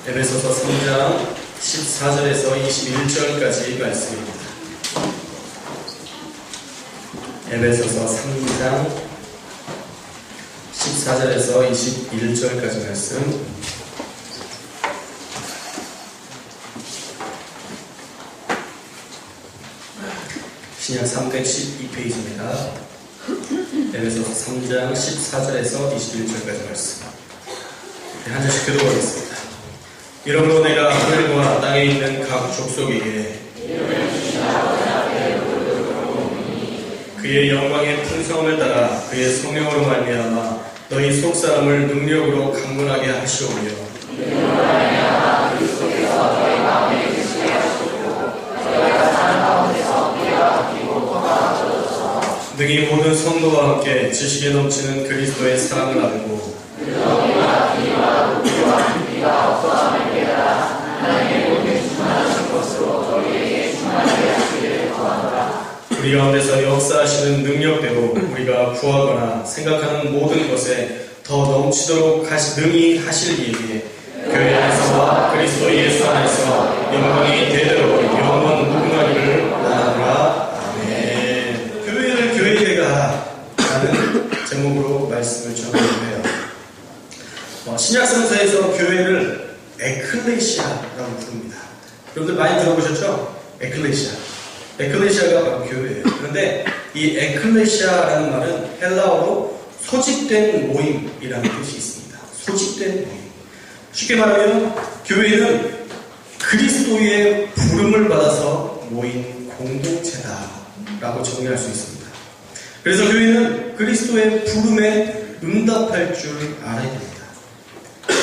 에베소서 3장 14절에서 21절까지 말씀입니다. 에베소서 3장 14절에서 21절까지 말씀. 신약 312페이지입니다. 에베소서 3장 14절에서 21절까지 말씀. 한 절씩 교독하겠습니다. 이러므로 내가 하늘과 땅에 있는 각 족속에게 그의 영광의 풍성함을 따라 그의 성령으로 말미암아 너희 속사람을 능력으로 강건하게 하시오며 능히 모든 성도와 함께 지식에 넘치는 그리스도의 사랑을 알고 우리 가운데서 역사하시는 능력대로 우리가 구하거나 생각하는 모든 것에 더 넘치도록 능히 하실 이에게 교회 안에서와 그리스도 예수 안에서 영광이 대대로 영원 무궁하기를 원하노라. 아멘. 교회를 교회되가 하라는 제목으로 말씀을 전하려고 해요. 신약성서에서 교회를 에클레시아라고 부릅니다. 여러분들 많이 들어보셨죠? 에클레시아가 바로 교회예요. 그런데 이 에클레시아라는 말은 헬라어로 소집된 모임이라는 뜻이 있습니다. 소집된 모임. 쉽게 말하면 교회는 그리스도의 부름을 받아서 모인 공동체다라고 정의할 수 있습니다. 그래서 교회는 그리스도의 부름에 응답할 줄 알아야 됩니다.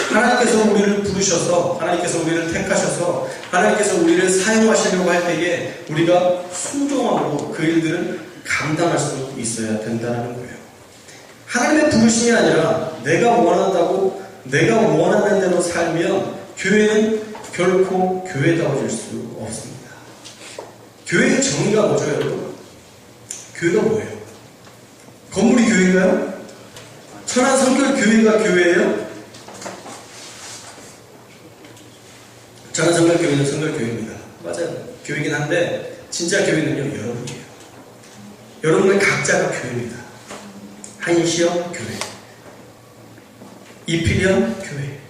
하나님께서 우리를 부르셔서, 하나님께서 우리를 택하셔서, 하나님께서 우리를 사용하시려고 할 때에 우리가 순종함으로 그 일들을 감당할 수 있어야 된다는 거예요. 하나님의 부르심이 아니라 내가 원한다고 내가 원하는 대로 살면 교회는 결코 교회다워질 수 없습니다. 교회의 정의가 뭐죠, 여러분? 교회가 뭐예요? 건물이 교회인가요? 천안성결교회가 교회예요? 천안성결교회는 성결교회입니다. 맞아요. 교회이긴 한데 진짜 교회는요, 여러분이에요. 여러분의 각자가 교회입니다. 한시영 교회, 이필영 교회.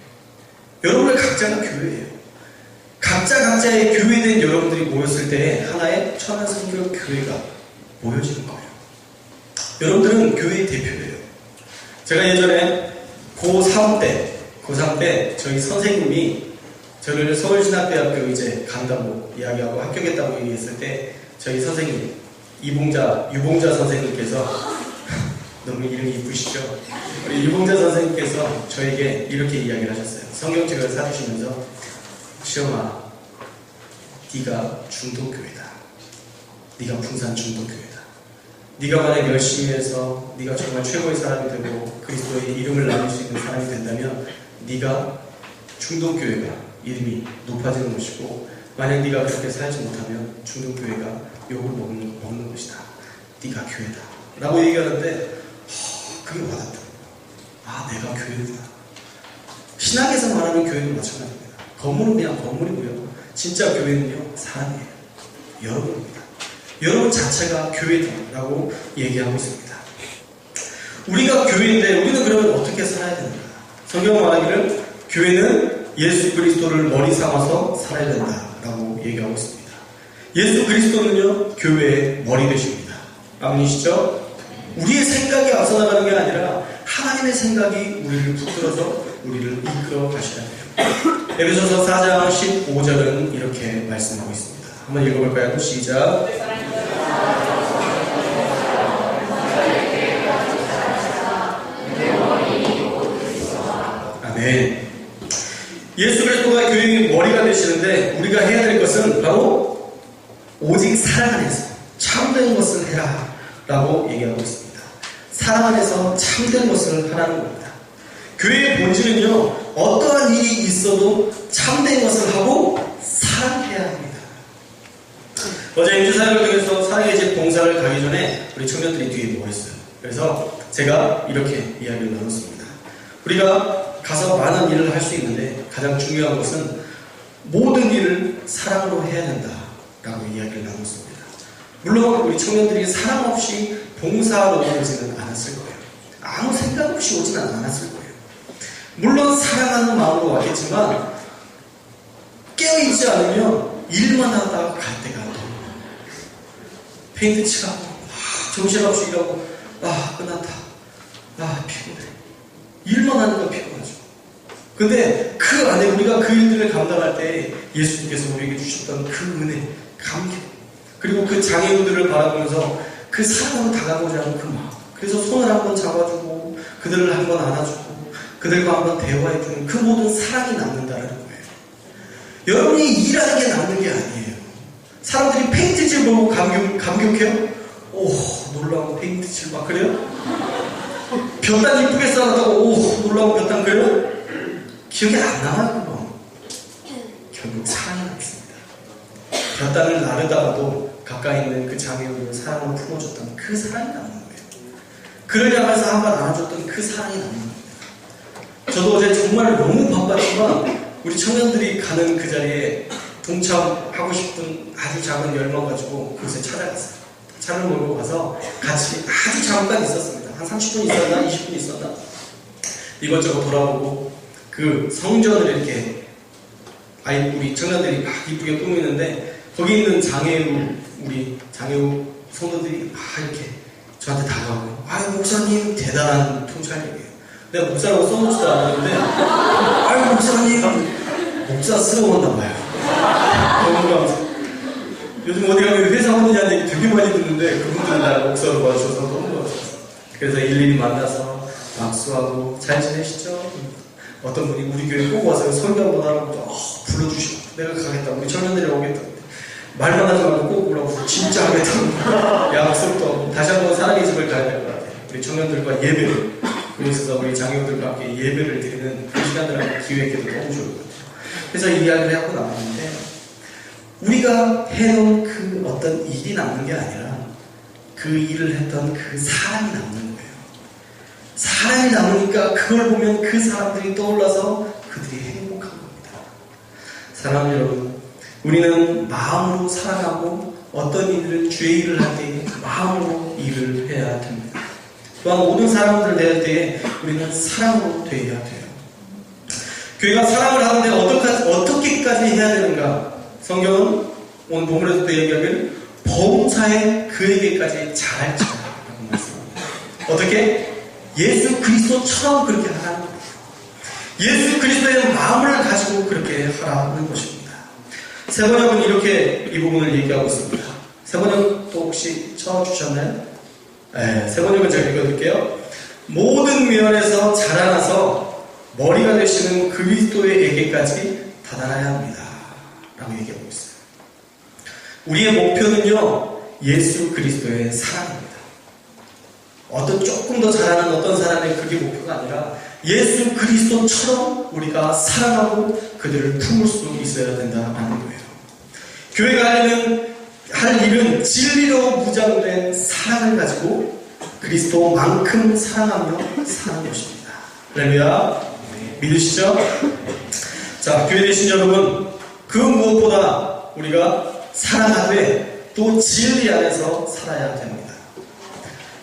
여러분의 각자가 교회예요. 각자의 교회된 여러분들이 모였을 때 하나의 천안성결교회가 모여지는 거예요. 여러분들은 교회의 대표예요. 제가 예전에 고3 때 저희 선생님이 저를 서울신학대학교 이제 간다고 이야기하고 합격했다고 얘기했을 때 저희 선생님 유봉자 선생님께서 너무 이름이 이쁘시죠? 우리 유봉자 선생님께서 저에게 이렇게 이야기를 하셨어요. 성경책을 사주시면서 시험아, 네가 중동교회다. 네가 풍산 중동교회다. 네가 만약 열심히 해서 네가 정말 최고의 사람이 되고 그리스도의 이름을 남길 수 있는 사람이 된다면 네가 중동교회가 이름이 높아지는 것이고 만약 네가 그렇게 살지 못하면 중동교회가 욕을 먹는 것이다. 네가 교회다. 라고 얘기하는데 그게 와닿더라고요. 아, 내가 교회구나. 신학에서 말하는 교회는 마찬가지입니다. 건물은 그냥 건물이고요. 진짜 교회는요, 사람이에요. 여러분입니다. 여러분 자체가 교회다라고 얘기하고 있습니다. 우리가 교회인데 우리는 그러면 어떻게 살아야 되는가? 성경은 말하기를 교회는 예수 그리스도를 머리 삼아서 살아야 된다라고 얘기하고 있습니다. 예수 그리스도는요, 교회의 머리 되십니다. 아멘이시죠? 우리의 생각이 앞서 나가는 게 아니라 하나님의 생각이 우리를 붙들어서 우리를 이끌어 가셔야 돼요. 에베소서 4장 15절은 이렇게 말씀하고 있습니다. 한번 읽어볼까요? 시작. 아멘. 예수 그리스도가 교회의 머리가 되시는데 우리가 해야 될 것은 바로 오직 사랑 안에서 참된 것을 해라 라고 얘기하고 있습니다. 사랑 안에서 참된 것을 하라는 겁니다. 교회의 본질은요, 어떠한 일이 있어도 참된 것을 하고 사랑해야 합니다. 어제 임주사역을 통해서 사랑의 집 봉사를 가기 전에 우리 청년들이 뒤에 모였어요. 그래서 제가 이렇게 이야기를 나눴습니다. 우리가 가서 많은 일을 할 수 있는데 가장 중요한 것은 모든 일을 사랑으로 해야 된다라고 이야기를 나눴습니다. 물론 우리 청년들이 사랑 없이 봉사하러 오지는 않았을 거예요. 아무 생각 없이 오지는 않았을 거예요. 물론 사랑하는 마음으로 왔겠지만 깨어있지 않으면 일만 하다가 갈 때가 너무 페인트 칠하고 정신없이 일하고 끝났다. 피곤해. 일만 하니까 피곤하죠. 근데 그 안에 우리가 그 일들을 감당할 때 예수님께서 우리에게 주셨던 그 은혜, 감격, 그리고 그 장애우들을 바라보면서 그 사랑으로 다가오지 않은 그 마음, 그래서 손을 한번 잡아주고 그들을 한번 안아주고 그들과 한번 대화해주는 그 모든 사랑이 남는다는 거예요. 여러분이 일하는 게 남는 게 아니에요. 사람들이 페인트칠 보고 감격해요? 놀라운 페인트칠 막 그래요? 볕단 이쁘게 쌓았다고 놀라운 볕단 그래요? 기억이 안 남아요. 결국 사랑이 남습니다. 볕단을 나르다가도 가까이 있는 그 장애우를 사랑으로 품어줬던 그 사랑이 남는 거예요. 그를 향해서 한번 안아줬던 그 사랑이 남는 겁니다. 저도 어제 정말 너무 바빴지만 우리 청년들이 가는 그 자리에 동참하고 싶은 아주 작은 열망 가지고 그곳에 찾아갔어요. 차를 몰고 가서 같이 아주 잠깐 있었습니다. 한 30분 있었나? 20분 있었나? 이것저것 돌아보고 그 성전을 이렇게 우리 청년들이 막 이쁘게 꾸미는데 거기 있는 우리 장애우 성도들이 막 이렇게 저한테 다가오고 목사님 대단한 통찰력이에요. 내가 목사라고 써놓지도 않았는데 목사님 목사스러웠나 봐요. 너무 감사해요. 요즘 어디 가면 회사 혼이냐는 얘기 되게 많이 듣는데 그분들은 나를 목사로 봐주셔서 너무 감사했어요. 그래서 일일이 만나서 박수하고 잘 지내시죠? 어떤 분이 우리 교회 꼭 와서 설교 한번 하라고 불러주시고 내가 가겠다. 우리 청년들이 오겠다. 말만 하지 말고 꼭 오라고 진짜 하겠다. 약속도 하고 다시 한번 사랑의 집을 가야 될 것 같아요. 우리 청년들과 예배를 그곳에서 우리 장애우들과 함께 예배를 드리는 그 시간을 한번 기획해도 너무 좋을 것 같아요. 그래서 이야기를 하고 나왔는데 우리가 해놓은 그 어떤 일이 남는 게 아니라 그 일을 했던 그 사람이 남는 거예요. 사람이 남으니까 그걸 보면 그 사람들이 떠올라서 그들이 행복한 겁니다. 사랑하는 여러분, 우리는 마음으로 사랑하고 어떤 일을 주의 일을 할 때 마음으로 일을 해야 됩니다. 또한 모든 사람들을 대할 때 우리는 사랑으로 대해야 돼요. 교회가 사랑을 하는데 어떻게까지 해야 되는가? 성경은 오늘 본문에서도 얘기하길 범사에 그에게까지 잘할지라고 말씀합니다. 어떻게? 예수 그리스도처럼 그렇게 하라는 거예요. 예수 그리스도의 마음을 가지고 그렇게 하라는 것입니다. 세번역은 이렇게 이 부분을 얘기하고 있습니다. 세번역도 혹시 쳐주셨나요? 네, 세번역은 제가 읽어드릴게요. 모든 면에서 자라나서 머리가 되시는 그리스도에게까지 다다라야 합니다. 라고 얘기하고 있어요. 우리의 목표는요, 예수 그리스도의 사랑입니다. 어떤 조금 더 잘하는 어떤 사람의 그게 목표가 아니라 예수 그리스도처럼 우리가 사랑하고 그들을 품을 수 있어야 된다는 거예요. 교회가 할 일은 진리로 무장된 사랑을 가지고 그리스도만큼 사랑하며 사는 것입니다. 할렐루야. 믿으시죠? 자, 교회 되신 여러분, 그 무엇보다 우리가 사랑하되 또 진리 안에서 살아야 됩니다.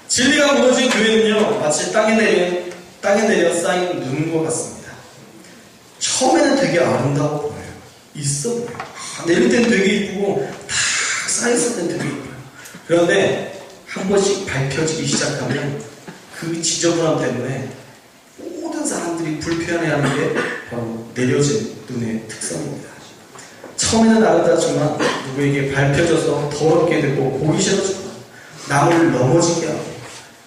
진리가 무너진 교회는요, 마치 땅에 내려 쌓인 눈과 같습니다. 처음에는 되게 아름다워 보여요. 있어 보여요. 내릴 땐 되게 이쁘고 다 쌓였을 땐 되게 이뻐요. 그런데 한 번씩 밟혀지기 시작하면 그 지저분함 때문에 모든 사람들이 불편해하는 게 바로 내려진 눈의 특성입니다. 처음에는 아름답지만 누구에게 밟혀져서 더럽게 되고 보기 싫어지고 남을 넘어지게 하고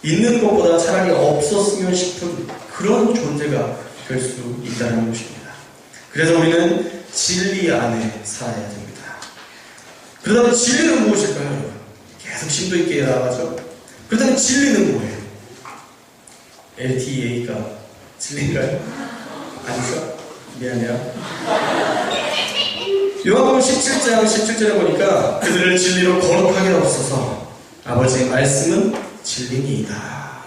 있는 것보다 차라리 없었으면 싶은 그런 존재가 될 수 있다는 것입니다. 그래서 우리는 진리 안에 살아야 됩니다. 그렇다면 진리는 무엇일까요? 계속 심도 있게 나아가죠. 그렇다면 진리는 뭐예요? LTA가 진리인가요? 아니죠? 미안해요. 요한복음 17장 17절에 보니까 그들을 진리로 거룩하게 하옵소서 아버지의 말씀은 진리니이다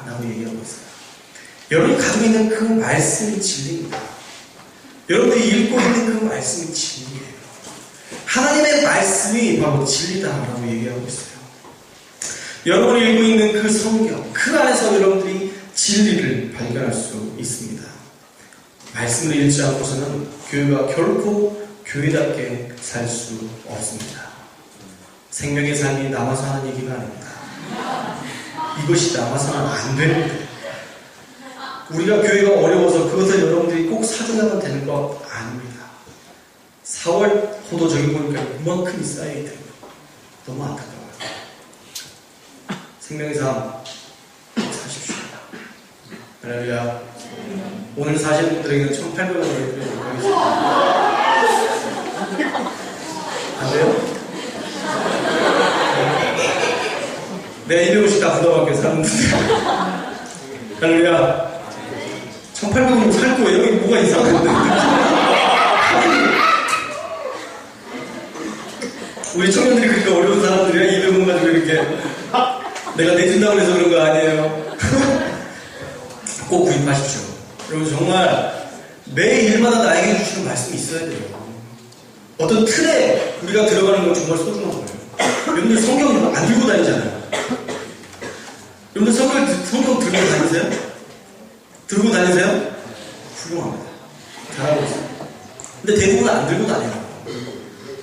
라고 얘기하고 있어요. 여러분이 가지고 있는 그 말씀이 진리입니다. 여러분들이 읽고 있는 그 말씀이 진리예요. 하나님의 말씀이 바로 진리다라고 얘기하고 있어요. 여러분이 읽고 있는 그 성경, 그 안에서 여러분들이 진리를 발견할 수 있습니다. 말씀을 읽지 않고서는 교회가 결코 교회답게 살 수 없습니다. 생명의 삶이 남아서 하는 얘기가 아닙니다. 이것이 남아서는 안 됩니다. 우리가 교회가 어려워서 그것을 여러분들이 꼭 사주야만 되는 거 아닙니다. 4월 호도 저기 보니까 이만큼이 쌓여있대요. 너무 안타까워요. 생명의 삶 사십시오. 할렐루야. 오늘 사시는 분들에게는 1,800원을 드리도록 하겠습니다. 안 돼요? 내 250 다 부담할게요, 사는 분들. 할렐루야. 1,800원이면 살 거예요? 여기 뭐가 이상한데? 우리 청년들이 그렇게 어려운 사람들이야 200원 가지고 이렇게 내가 내준다고 해서 그런 거 아니에요. 꼭 구입하십시오. 여러분 정말 매 일마다 나에게 주시는 말씀이 있어야 돼요. 어떤 틀에 우리가 들어가는 건 정말 소중한 거예요. 여러분들 성경을 안 들고 다니잖아요. 여러분들 성경 들고 다니세요? 들고 다니세요? 훌륭합니다. 잘하고 있어요. 근데 대부분 안 들고 다녀요.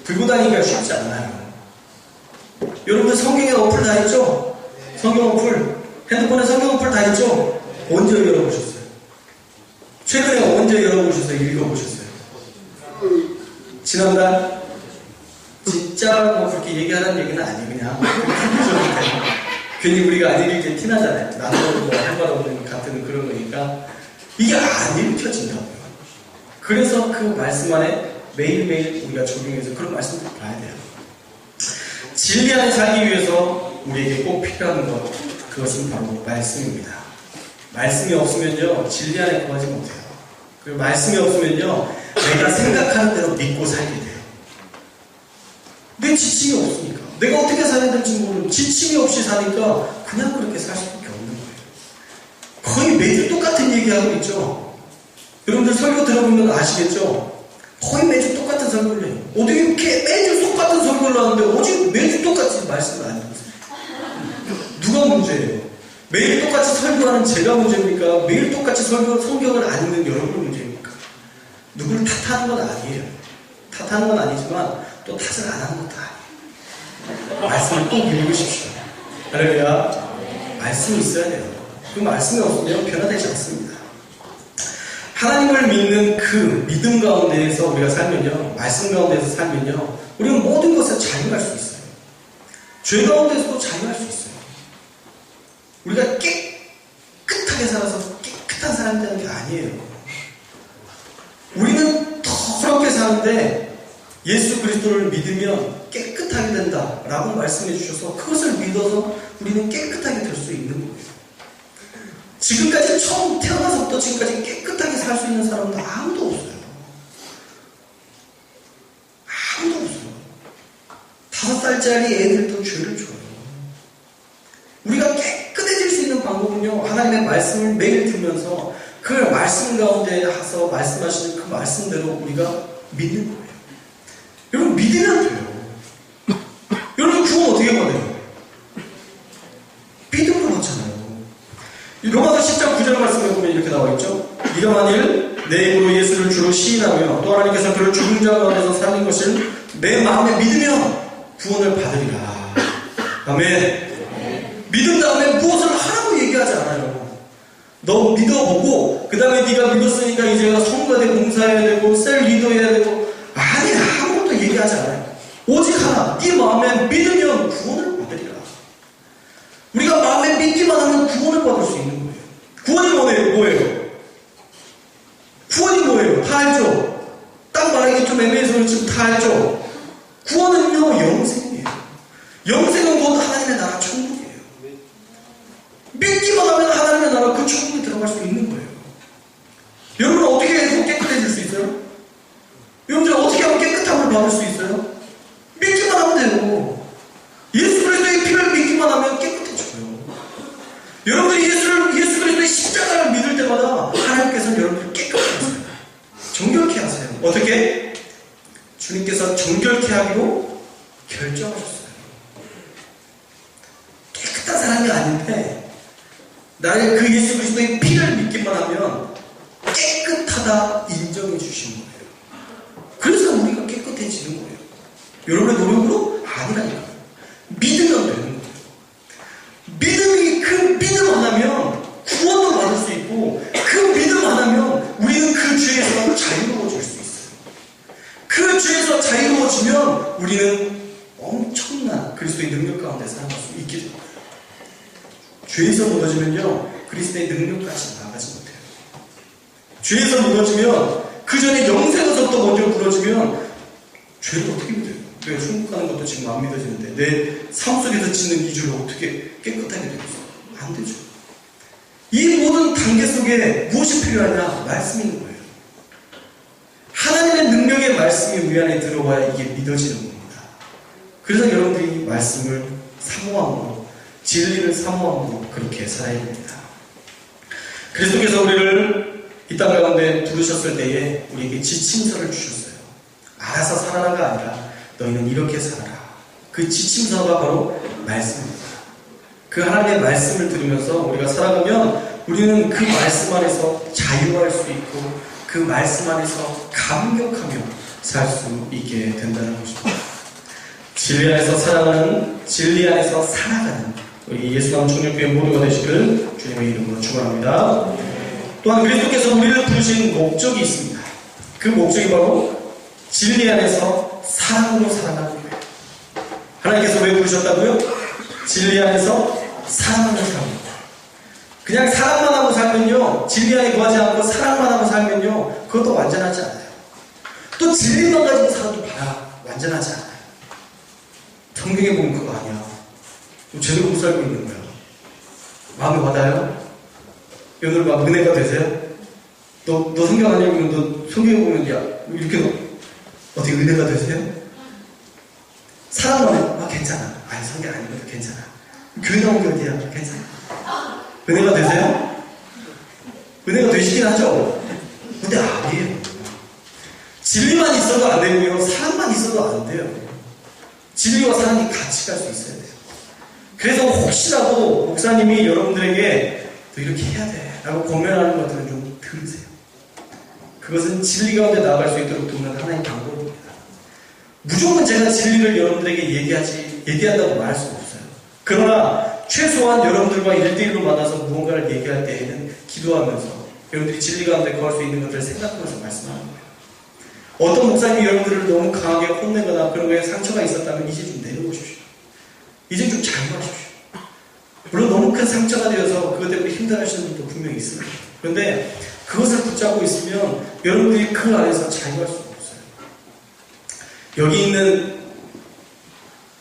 들고 다니기가 쉽지 않나요? 여러분들 성경에 어플 다 있죠? 성경 어플. 핸드폰에 성경 어플 다 있죠? 언제 열어보셨어요? 최근에 언제 열어보셨어요? 읽어보셨어요? 지난달? 진짜 뭐 그렇게 얘기하라는 얘기는 아니에요. 그냥 괜히 우리가 안 읽을 때 티나잖아요. 나도 뭐 할 말 없는 같은 그런 거니까 이게 안 읽혀진다고요. 그래서 그 말씀 안에 매일매일 우리가 적용해서 그런 말씀을 봐야 돼요. 진리 안에 살기 위해서 우리에게 꼭 필요한 것, 그것은 바로 말씀입니다. 말씀이 없으면요 진리 안에 거하지 못해요. 그리고 말씀이 없으면요 내가 생각하는 대로 믿고 살게 돼요. 내 지침이 없으니까 내가 어떻게 살아야 될지 모르는 지침이 없이 사니까 그냥 그렇게 살 수밖에 없는 거예요. 거의 매주 똑같은 얘기하고 있죠. 여러분들 설교 들어보면 아시겠죠? 거의 매주 똑같은 설교를 해요. 어떻게 이렇게 매주 똑같은 설교를 하는데 어제 매주 똑같이 말씀을 안 해요? 누가 문제예요? 매일 똑같이 설교하는 제가 문제입니까? 매일 똑같이 성경을 안 읽는 여러분이 문제입니까? 누구를 탓하는 건 아니에요. 탓하는 건 아니지만 또 탓을 안 하는 것도 아니에요. 말씀을 꼭 읽으십시오. 할렐루야. 말씀이 있어야 돼요. 그 말씀이 없으면 변화되지 않습니다. 하나님을 믿는 그 믿음 가운데에서 우리가 살면요, 말씀 가운데에서 살면요, 우리는 모든 것에 자유할 수 있어요. 죄 가운데서도 자유할 수 있어요. 우리가 깨끗하게 살아서 깨끗한 사람이 되는 게 아니에요. 우리는 더럽게 사는데 예수 그리스도를 믿으면 깨끗하게 된다라고 말씀해 주셔서 그것을 믿어서 우리는 깨끗하게 될 수 있는 거예요. 지금까지 처음 태어나서부터 지금까지 깨끗하게 살 수 있는 사람은 아무도 없어요. 아무도 없어요. 5살짜리 애들도 죄를 줘요. 우리가 깨끗해질 수 있는 방법은요, 하나님의 말씀을 매일 들으면서 그 말씀 가운데 가서 말씀하시는 그 말씀대로 우리가 믿는 거예요. 여러분 믿으면 돼요. 여러분 구원 어떻게 받아요? 믿음으로 받잖아요. 로마서 10장 9절 말씀에 보면 이렇게 나와있죠. 네가 만일 내 입으로 예수를 주로 시인하며 또 하나님께서 그를 죽은 자 가운데서 살린 것을 내 마음에 믿으면 구원을 받으리라. 아멘. 믿은 다음에 무엇을 하라고 얘기하지 않아요. 너 믿어보고 그 다음에 네가 믿었으니까 이제 성가대 봉사해야 되고 셀 리더 해야 되고 아니 아무것도 얘기하지 않아요. 오직 하나, 네 마음에 믿으면 구원을 받으리라. 우리가 마음에 믿기만 하면 구원을 받을 수 있는 거예요. 구원이 뭐예요? 구원이 뭐예요? 다 알죠? 딱 말하기 좀 애매해서 그렇지만 다 알죠? 구원은요 영생이에요. 영생은 곧 하나님의 나라 천국이에요. 믿기만 하면 하나님의 나라 그 천국에 들어갈 수 있는 거예요. 여러분 어떻게 해서 깨끗해질 수 있어요? 여러분들 어떻게 하면 깨끗함을 받을 수 있어요? 믿기만 하면 돼요. 예수 그리스도의 피를 믿기만 하면 깨끗해져요. 여러분들이 예수 그리스도의 십자가를 믿을 때마다 정결케 하세요. 어떻게? 주님께서 정결케 하기로 결정하셨어요. 깨끗한 사람이 아닌데 나의 그 예수 그리스도의 피를 믿기만 하면 깨끗하다 인정해 주신 거예요. 그래서 우리가 깨끗해지는 거예요. 여러분의 노력으로? 아니라니까요. 믿으면 되는 거예요. 믿음이, 그 믿음 하나면 구원도 받을 수 있고, 그 믿음 하나면 우리는 그 죄에서 자유로워질 수 있어요. 그 죄에서 자유로워지면 우리는 엄청난 그리스도의 능력 가운데 살아갈 수 있게 됩니다. 죄에서 무너지면요, 그리스도의 능력까지 나가지 못해요. 죄에서 무너지면, 그 전에 영생에서부터 먼저 무너지면, 죄를 어떻게 믿어요? 왜 천국 가는 것도 지금 안 믿어지는데, 내 삶 속에서 짓는 이 죄를 어떻게 깨끗하게 되겠어요? 안 되죠. 이 모든 단계 속에 무엇이 필요하냐? 말씀이 있는 거예요. 하나님의 능력의 말씀이 우리 안에 들어와야 이게 믿어지는 겁니다. 그래서 여러분들이 말씀을 사모함으로, 진리를 사모함으로 그렇게 살아야 됩니다. 그리스도께서 우리를 이 땅 가운데 부르셨을 때에 우리에게 지침서를 주셨어요. 알아서 살아라가 아니라 너희는 이렇게 살아라. 그 지침서가 바로 말씀입니다. 그 하나님의 말씀을 들으면서 우리가 살아가면 우리는 그 말씀 안에서 자유할 수 있고 그 말씀 안에서 감격하며 살 수 있게 된다는 것입니다. 진리 안에서 살아가는, 진리 안에서 살아가는 우리 예수남 청년교회 모두가 되시길 주님의 이름으로 축원합니다. 또한 그리스도께서 우리를 부르신 목적이 있습니다. 그 목적이 바로 진리 안에서 사랑으로 살아가는 거예요. 하나님께서 왜 부르셨다고요? 진리 안에서 사랑하는 사람. 그냥 사랑만 하고 살면요, 진리 안에 구하지 않고 사랑만 하고 살면요, 그것도 완전하지 않아요. 또 진리만 가지고 살아도 완전하지 않아요. 성경에 보면 그거 아니야. 제대로 못 살고 있는 거야. 마음에 와닿아요? 오늘 막 은혜가 되세요? 너 성경 안 읽으면 너 성경에 보면 야 이렇게 어떻게 은혜가 되세요? 사랑만 해. 괜찮아. 아니 성경 안 읽어도 괜찮아. 교회 나온 게 어디야? 괜찮아. 은혜가 되세요? 은혜가 되시긴 하죠? 근데 아니에요. 진리만 있어도 안 되고요. 사랑만 있어도 안 돼요. 진리와 사랑이 같이 갈 수 있어야 돼요. 그래서 혹시라도 목사님이 여러분들에게 너 이렇게 해야 돼 라고 권면하는 것들은 좀 들으세요. 그것은 진리 가운데 나아갈 수 있도록 돕는 하나의 방법입니다. 무조건 제가 진리를 여러분들에게 얘기한다고 말할 수가 없어요. 그러나 최소한 여러분들과 1대1로 만나서 무언가를 얘기할 때에는 기도하면서 여러분들이 진리 가운데 거할 수 있는 것들을 생각하면서 말씀하는 거예요. 어떤 목사님이 여러분들을 너무 강하게 혼내거나 그런 거에 상처가 있었다면 이제 좀 내려오십시오. 이제 좀 자유하십시오. 물론 너무 큰 상처가 되어서 그것 때문에 힘들어하시는 분도 분명히 있습니다. 그런데 그것을 붙잡고 있으면 여러분들이 그 안에서 자유할 수가 없어요. 여기 있는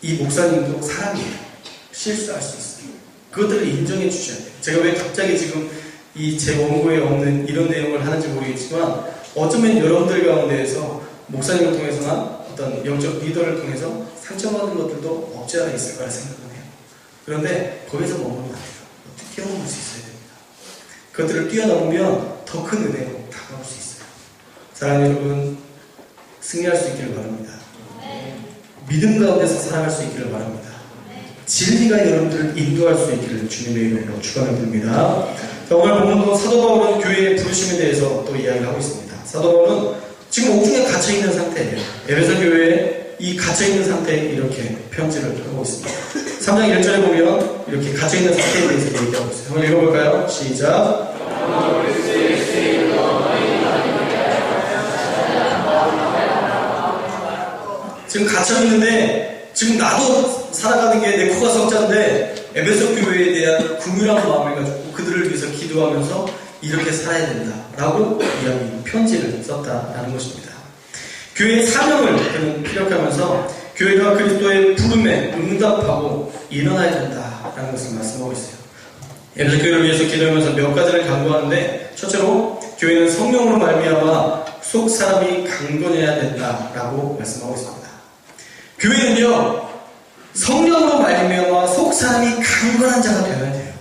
이 목사님도 사람이에요. 실수할 수 있어요. 그것들을 인정해 주셔야 돼요. 제가 왜 갑자기 지금 이 제 원고에 없는 이런 내용을 하는지 모르겠지만 어쩌면 여러분들 가운데에서 목사님을 통해서나 어떤 영적 리더를 통해서 상처받은 것들도 없지 않아 있을 거라 생각을 해요. 그런데 거기서 머무르면 안 돼요. 뛰어넘을 수 있어야 됩니다. 그것들을 뛰어넘으면 더 큰 은혜로 다가올 수 있어요. 사랑하는 여러분, 승리할 수 있기를 바랍니다. 믿음 가운데서 살아갈 수 있기를 바랍니다. 진리가 여러분들을 인도할 수 있기를 주님의 이름으로 축원을 드립니다. 자, 오늘 본문도 사도 바울은 교회의 부르심에 대해서 또 이야기를 하고 있습니다. 사도 바울은 지금 옥중에 갇혀있는 상태예요. 에베소 교회에 이 갇혀있는 상태에 이렇게 편지를 하고 있습니다. 3장 1절에 보면 이렇게 갇혀있는 상태에 대해서 얘기하고 있어요. 한번 읽어볼까요? 시작. 지금 갇혀있는데 지금 나도 살아가는 게 내 코가 석자인데 에베소 교회에 대한 긍휼한 마음을 가지고 그들을 위해서 기도하면서 이렇게 살아야 된다라고 이야기 편지를 썼다라는 것입니다. 교회의 사명을 그는 피력하면서 교회가 그리스도의 부름에 응답하고 일어나야 된다라는 것을 말씀하고 있어요. 에베소 교회를 위해서 기도하면서 몇 가지를 강조하는데 첫째로 교회는 성령으로 말미암아 속 사람이 강건해야 된다라고 말씀하고 있습니다. 교회는요 성령으로 말미암아 속 사람이 강건한 자가 되어야 돼요.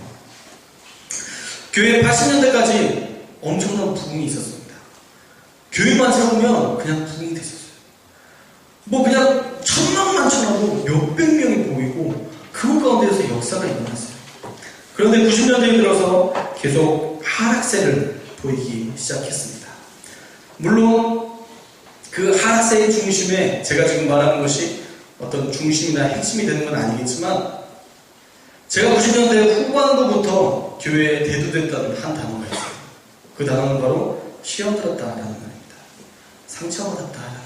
교회 80년대까지 엄청난 부흥이 있었습니다. 교회만 세우면 그냥 분위기 됐었어요. 뭐 그냥 천명만 쳐놔도 몇백 명이 모이고 그 가운데에서 역사가 일어났어요. 그런데 90년대에 들어서 계속 하락세를 보이기 시작했습니다. 물론 그 하락세의 중심에 제가 지금 말하는 것이 어떤 중심이나 핵심이 되는 건 아니겠지만 제가 90년대 후반부부터 교회에 대두됐다는 한 단어가 있어요. 그 단어는 바로 시험 들었다라는 말입니다. 상처받았다라는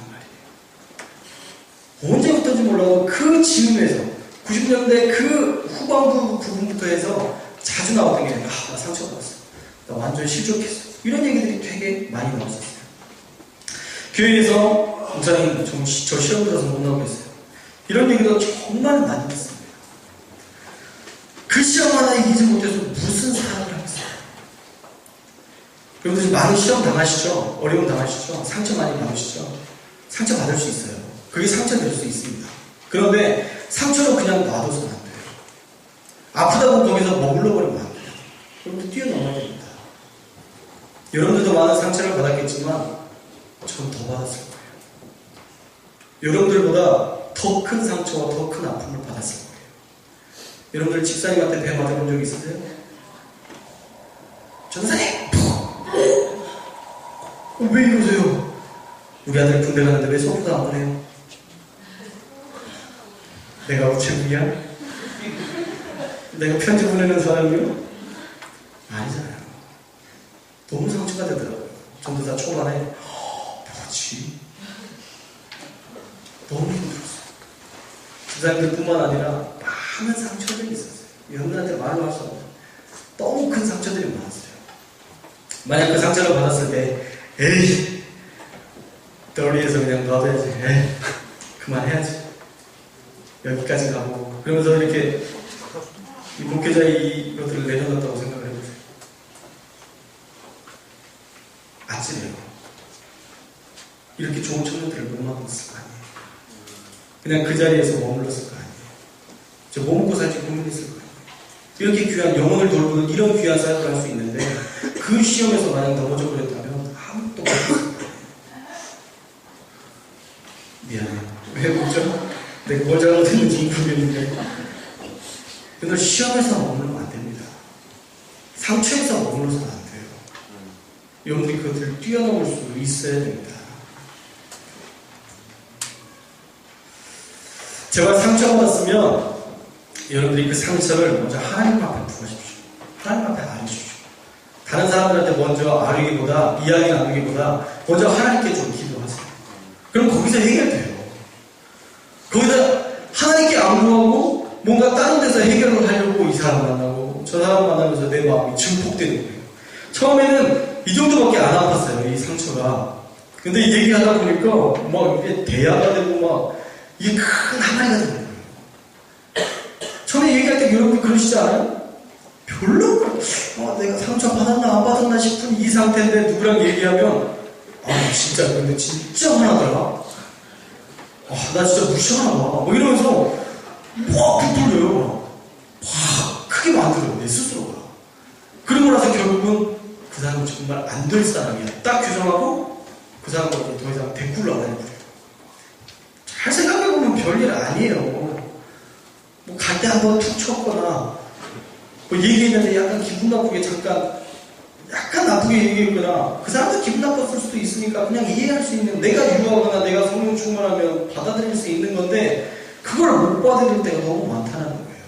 말이에요. 언제부터인지 몰라도 그 즈음에서 90년대 그 후반부 부분부터 해서 자주 나왔던 게 나 상처받았어. 나 완전 실족했어. 이런 얘기들이 되게 많이 나왔었어요. 교회에서 목사님 저 시험 들어서 못 나오고 있어요. 이런 얘기도 정말 많이 했습니다. 그 시험 하나 이기지 못해서 무슨 사랑을 하겠어요. 여러분들 많이 시험 당하시죠? 어려움 당하시죠? 상처 많이 받으시죠? 상처 받을 수 있어요. 그게 상처 될 수 있습니다. 그런데 상처로 그냥 놔둬서는 안 돼요. 아프다고 거기서 머물러 버리면 안 돼요. 여러분들 뛰어넘어야 됩니다. 여러분들도 많은 상처를 받았겠지만 전 더 받았을 거예요. 여러분들보다 더 큰 상처와 더 큰 아픔을 받았을 거예요. 여러분들 집사님한테 배 맞아본 적 있으세요? 전사님! 왜 이러세요? 우리 아들 군대 가는데 왜 소프도 안 보내요? 내가 우체국이야? 내가 편지 보내는 사람이요? 아니잖아요. 너무 상처가 되더라고요. 전도사 초반에 뭐지? 너무 힘들었어요. 집사님들뿐만 아니라 많은 상처들이 있었어요. 여러분들한테 말로 할 수 없는 너무 큰 상처들이 많았어요. 만약 그 상처를 받았을 때 에이 떨리에서 그냥 놔둬야지. 에이 그만해야지. 여기까지 가고 그러면서 이렇게 이 목회자의 이것들을 내려놨다고 생각을 해보세요. 아찔해요. 이렇게 좋은 청년들을 못 만났을 거 아니에요. 그냥 그 자리에서 머물렀을 거 아니에요. 저 뭐 먹고 살지 고민했을 거 아니에요. 이렇게 귀한 영혼을 돌보는 이런 귀한 사역을 할 수 있는데 그 시험에서 만약 넘어져 버렸다면 아무것도 못했을 거예요. 미안해요. 왜 그러죠? 내가 뭘 잘못했는지 모르겠는데 그래서 시험에서 머물면 안 됩니다. 상처에서 머물러서는 안 돼요. 여러분들이 그것들을 뛰어넘을 수 있어야 됩니다. 제가 상처받았으면 여러분들이 그 상처를 먼저 하나님 앞에 부어주십시오. 하나님 앞에 알려주십시오. 다른 사람들한테 먼저 아뢰기보다 이야기 나누기보다 먼저 하나님께 좀 기도하세요. 그럼 거기서 해결돼요. 거기다 하나님께 안무하고 뭔가 다른 데서 해결을 하려고 이 사람 만나고 저 사람 만나면서 내 마음이 증폭되는 거예요. 처음에는 이 정도밖에 안 아팠어요. 이 상처가. 근데 얘기하다 보니까 막 이게 대야가 되고 막 이게 큰 항아리가 되는 거예요. 처음에 얘기할 때 여러분 그러시지 않아요? 별로 내가 상처 받았나 안 받았나 싶은 이 상태인데 누구랑 얘기하면 진짜 근데 진짜 화나더라. 나 진짜 무시하나 봐. 뭐 이러면서 막 부풀려요. 막 크게 만들어요. 내 스스로가. 그러고 나서 결국은 그 사람은 정말 안 될 사람이야. 딱 규정하고 그 사람과 더 이상 대꾸를 안 하는 거예요. 잘 생각해보면 별일 아니에요. 뭐 갈 때 한번 툭 쳤거나 뭐 얘기했는데 약간 기분 나쁘게 약간 나쁘게 얘기했거나 그 사람도 기분 나빴을 수도 있으니까 그냥 이해할 수 있는 내가 유하거나 내가 성령 충만하면 받아들일 수 있는 건데 그걸 못 받아들일 때가 너무 많다는 거예요.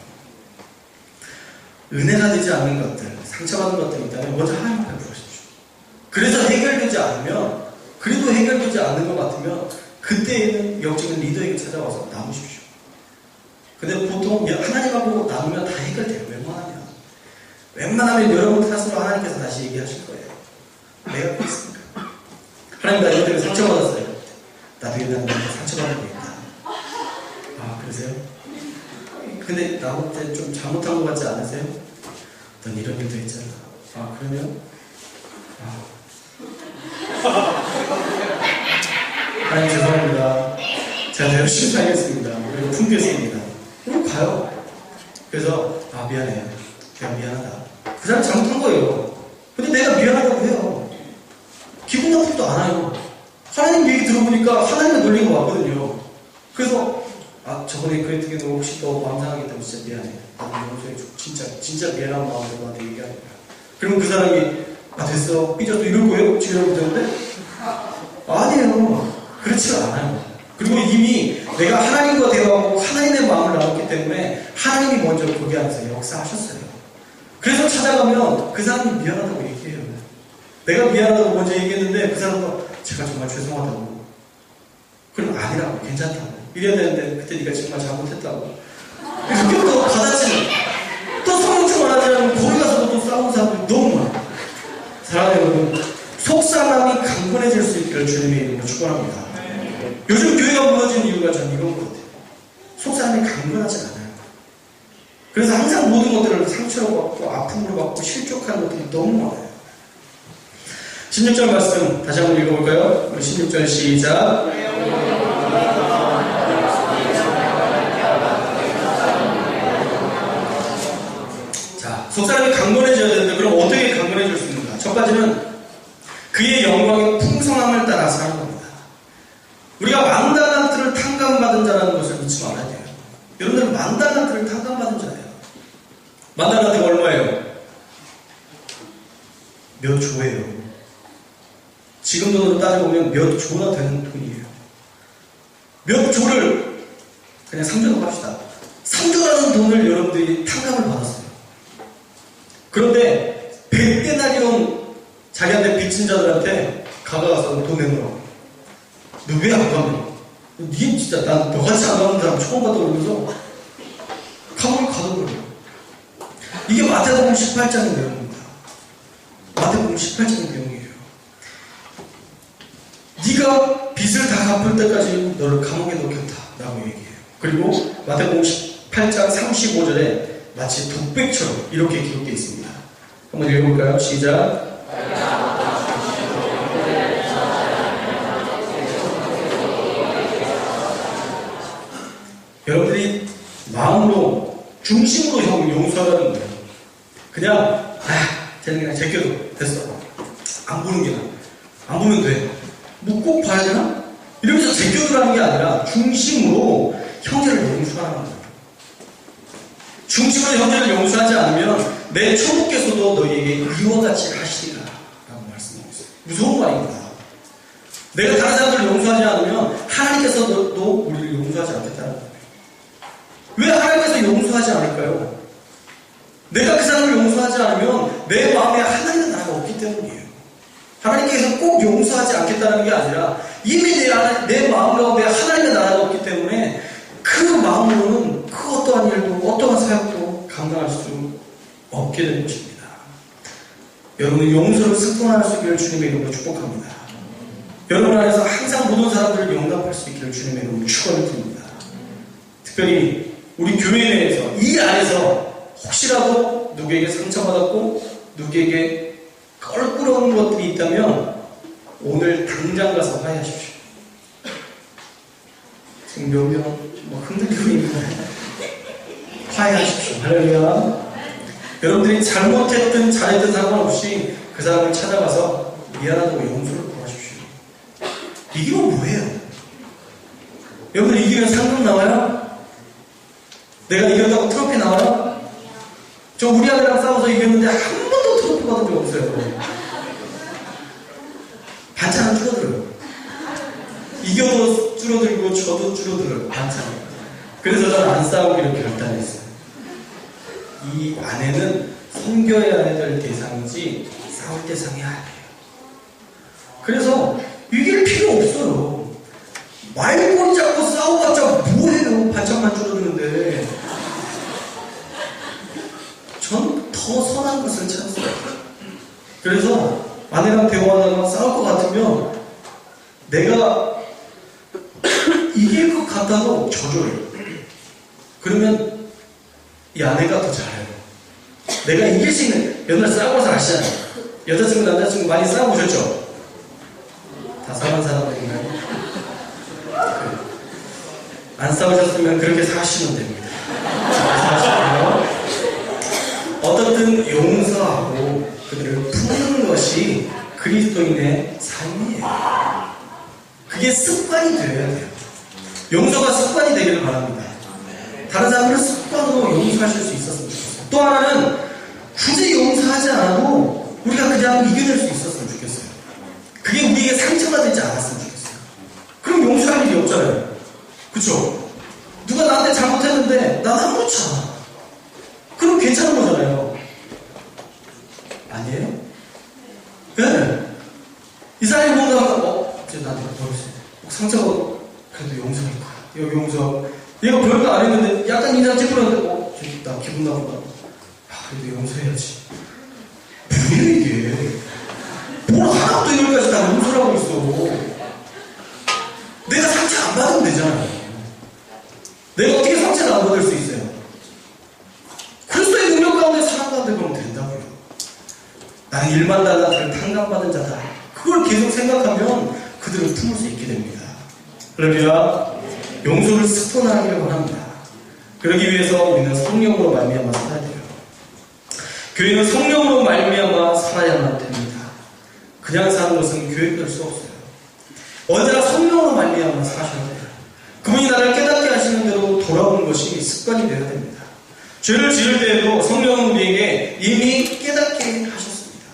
은혜가 되지 않는 것들, 상처받은 것들이 있다면 먼저 하나님 앞에 부르십시오. 그래서 해결되지 않으면 그래도 해결되지 않는 것 같으면 그때에는 영적인 리더에게 찾아와서 나누십시오. 근데 보통 하나님 하고 나누면 다 해결돼요. 웬만하면 여러분 탓으로 하나님께서 다시 얘기하실 거예요. 내가 그랬으니까. 하나님 나 이것 때문에 상처받았어요. 나도 옛날에 상처받은 거 있다. 그러세요? 근데 나한테 좀 잘못한 것 같지 않으세요? 넌 이런 일도 했잖아. 그러면? 하나님 죄송합니다. 제가 더 열심히 살겠습니다. 그리고 품겠습니다. 그럼 가요. 그래서 미안해요. 내가 미안하다. 그 사람이 잘못한 거예요. 근데 내가 미안하다고 해요. 기분 나쁘지도 않아요. 하나님 얘기 들어보니까 하나님의 논리가 맞거든요. 그래서 저번에 그랬던 게 혹시 너 마음 상하게 되면 진짜 미안해. 진짜 미안한 마음으로 너한테 얘기하는 거야. 그러면 그 사람이 됐어 삐졌어 이럴 거예요? 지금 삐졌는데? 아니에요. 그렇지 않아요. 그리고 이미 내가 하나님과 대화하고 하나님의 마음을 나눴기 때문에 하나님이 먼저 거기 안에서 역사하셨어요. 그래서 찾아가면 그 사람이 미안하다고 얘기해요. 내가 미안하다고 먼저 얘기했는데 그 사람도 제가 정말 죄송하다고. 그럼 아니라고, 괜찮다고. 이래야 되는데 그때 네가 정말 잘못했다고. 그렇게 또 받아치는. 또 성령 충만하지 않으면 거기 가서도 또 싸우는 사람들이 너무 많아. 사랑하는 여러분, 속상함이 강건해질 수 있기를 주님의 이름으로 축원합니다. 요즘 교회가 무너진 이유가 전 이런 것 같아요. 속상함이 강건하지 않아요. 그래서 항상 모든 것들을 상처로 받고 아픔으로 받고 실족한 것들이 너무 많아요. 16절 말씀 다시 한번 읽어볼까요? 우리 16절 시작. 자, 속사람이 강건해져야 되는데 그럼 어떻게 강건해질 수 있는가? 첫 가지는 그의 영광의 풍성함을 따라 사는 겁니다. 우리가 만달란트를 탕감받은 자라는 것을 믿지 말아야 돼요. 여러분들 만달란트를 탕감받은 자예요. 만달란트가 얼마예요? 몇 조예요. 지금 돈으로 따져보면 몇 조나 되는 돈이에요. 몇 조를 그냥 3조라고 합시다. 3조라는 돈을 여러분들이 탕감을 받았어요. 그런데 100데나리온 자기한테 빚진 자들한테 가서 돈 내놓으라고. 너 왜 안 가면? 니 진짜 난 너같이 안 가는 사람 처음 봤다고 그러면서 가버려요. 이게 마태복음 18장의 내용입니다. 마태복음 18장의 내용이에요. 네가 빚을 다 갚을 때까지 너를 감옥에 넣겠다 라고 얘기해요. 그리고 마태복음 18장 35절에 마치 독백처럼 이렇게 기록되어 있습니다. 한번 읽어볼까요? 시작. 여러분들이 마음으로 중심으로 형을 용서하라는 거예요. 그냥 쟤는 그냥 제껴도 됐어. 안 보는 게 나아. 안 보면 돼. 뭐 꼭 봐야 되나? 이러면서 제껴두라는 게 아니라 중심으로 형제를 용서하라는 거예요. 중심으로 형제를 용서하지 않으면 내 천부께서도 너희에게 이와 같이 하시리라 라고 말씀하고 있어요. 무서운 말입니다. 내가 다른 사람들을 용서하지 않으면 하나님께서도 우리를 용서하지 않겠다는 거예요. 왜 하나님께서 용서하지 않을까요? 내가 그 사람을 용서하지 않으면 내 마음에 하나님의 나라가 없기 때문이에요. 하나님께서 꼭 용서하지 않겠다는 게 아니라 이미 내 마음 가운데 하나님의 나라가 없기 때문에 그 마음으로는 그 어떠한 일도 어떠한 사역도 감당할 수 없게 되는 것입니다. 여러분 용서를 습관할 수 있기를 주님의 이름으로 축복합니다. 여러분 안에서 항상 모든 사람들을 용납할 수 있기를 주님의 이름으로 축원을 드립니다. 특별히 우리 교회 내에서 이 안에서 혹시라도 누구에게 상처받았고 누구에게 껄끄러운 것들이 있다면 오늘 당장 가서 화해하십시오. 지금 몇 명 흔들리고 있는데 화해하십시오. 할렐루야. 여러분들이 잘못했든 잘했든 상관없이 그 사람을 찾아가서 미안하다고 용서를 구하십시오. 이기면 뭐예요? 여러분 이기면 상금 나와요? 내가 이겼다고 트로피 나와요? 저 우리 아들이랑 싸워서 이겼는데 한 번도 트로피 받은 적 없어요. 반찬은 줄어들어요. 이겨도 줄어들고 저도 줄어들어요. 반찬이. 그래서 저는 안 싸우기로 결단했어요. 이 아내는 섬겨야 될 대상이지 싸울 대상이 아니에요. 그래서 이길 필요 없어요. 말꼬리 잡고 싸워봤자 뭐해요. 반찬만 줄어드는데. 전 더 선한 것을 찾았어요. 그래서 아내랑 대화하다가 싸울 것 같으면 내가 이길 것 같아도 져줘요. 그러면 이 아내가 더 잘해요. 내가 이길 수 있는, 옛날 싸워서 아시잖아요. 여자친구 남자친구 많이 싸워보셨죠? 다 싸운 사람들인가요? 안 싸우셨으면 그렇게 사시면 됩니다. 사시고요. 어떻든 용서하고 그들을 푸는 것이 그리스도인의 삶이에요. 이게 습관이 되어야 돼요. 용서가 습관이 되기를 바랍니다. 다른 사람들을 습관으로 용서하실 수 있었으면 좋겠어요. 또 하나는 굳이 용서하지 않아도 우리가 그냥 이겨낼 수 있었으면 좋겠어요. 그게 우리에게 상처가 되지 않았으면 좋겠어요. 그럼 용서할 일이 없잖아요. 그쵸? 누가 나한테 잘못했는데 난 아무렇지 않아. 그럼 괜찮은 거잖아요. 아니에요? 네. 이 사람이 뭔가 이제 나한테 버렸어. 상처가 그래도 용서할 거야. 이거 용서. 얘가 별거 안 했는데 약간 인상 찌푸렸는데 나 기분 나쁘다. 그래도 용서해야지. 뭐야 이게. 뭘 하나부터 열까지 다 용서라고 있어. 내가 상처 안 받으면 되잖아요. 내가 어떻게 상처를 안 받을 수 있어요? 그리스도의 능력 가운데 사랑 가운데 그러면 된다고요. 나는 일만 달라들 탕감받은 자다. 그걸 계속 생각하면 그들을 품을 수 있게 됩니다. 할렐루야. 용서를 습관하기를 원합니다. 그러기 위해서 우리는 성령으로 말미암아 살아야 돼요. 교회는 성령으로 말미암아 살아야만 됩니다. 그냥 사는 것은 교회될 수 없어요. 언제나 성령으로 말미암아 사셔야 돼요. 그분이 나를 깨닫게 하시는 대로 돌아오는 것이 습관이 되어야 됩니다. 죄를 지을 때에도 성령은 우리에게 이미 깨닫게 하셨습니다.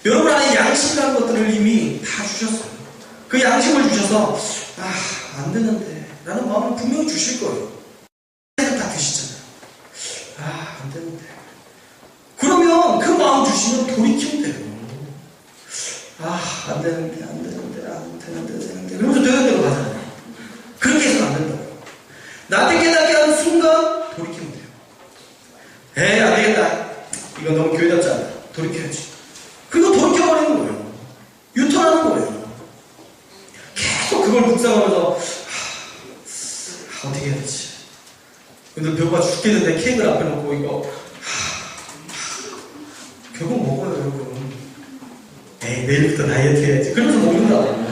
여러분 안에 양심이라는 것들을 이미 다 주셨어요. 그 양심을 주셔서 안 되는데 라는 마음을 분명히 주실 거예요. 다 드시잖아요. 안 되는데. 그러면 그 마음 주시면 돌이키면 돼요. 안 되는데. 그러면서 되는 대로 가잖아요. 그렇게 해서는 안 된다고요. 나한테 깨닫게 하는 순간 돌이키면 돼요. 안 되겠다. 이건 너무 교회답지 않아. 돌이켜야지. 그리고 돌이켜버리는 거예요. 유턴하는 거예요. 계속 그걸 묵상하면서 어떻게 해야 되지? 근데 배고파 죽겠는데 케이크를 앞에 놓고 이거 결국 먹어요 여러분. 내일부터 다이어트 해야지. 그러면서 먹는다.